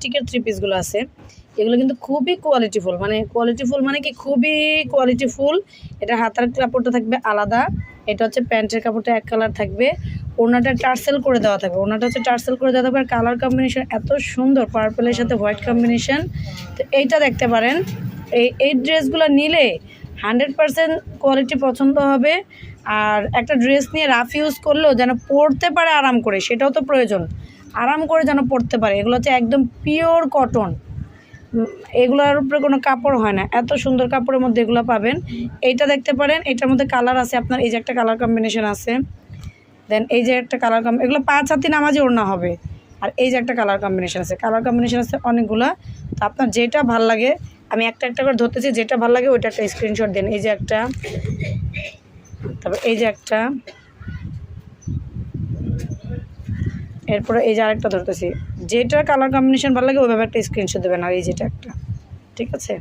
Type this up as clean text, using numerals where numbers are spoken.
বাটিকের 3 পিসগুলো আছে এগুলো কিন্তু খুবই কোয়ালিটিফুল, মানে কি খুবই কোয়ালিটিফুল। এটা হাতার কাপড়টা থাকবে আলাদা, এটা হচ্ছে প্যান্টের কাপড়টা এক কালার থাকবে, ওড়নাটা টার্সেল করে দেওয়া থাকবে, ওড়নাটা হচ্ছে টার্সেল করে দেওয়া থাকবে। আর কালার কম্বিনেশন এত সুন্দর, পার্পলের সাথে হোয়াইট কম্বিনেশন। তো এইটা দেখতে পারেন, এই ড্রেসগুলো নিলে 100% কোয়ালিটি পছন্দ হবে। আর একটা ড্রেস নিয়ে রাফ ইউজ করলেও যেন পরতে পারে আরাম করে, সেটাও তো প্রয়োজন, আরাম করে যেন পরতে পারে। এগুলো হচ্ছে একদম পিওর কটন, এগুলোর উপরে কোনো কাপড় হয় না, এত সুন্দর কাপড়ের মধ্যে এগুলো পাবেন। এইটা দেখতে পারেন, এটার মধ্যে কালার আছে আপনার, এই যে একটা কালার কম্বিনেশন আছে, দেন এই যে একটা কালার এগুলো 5 হাতি নামাজে ওড়না হবে। আর এই যে একটা কালার কম্বিনেশন আছে, অনেকগুলো। তো আপনার যেটা ভাল লাগে, আমি একটা একটা করে ধরতেছি, যেটা ভাল লাগে ওইটা একটা স্ক্রিনশট দেন। এই যে একটা, তারপর এই যে একটা, এরপরে এই যে আরেকটা ধরতেছি, যেটার কালার কম্বিনেশন ভালো লাগে ওইভাবে একটা স্ক্রিনশট দেবেন। আর এই যেটা একটা, ঠিক আছে।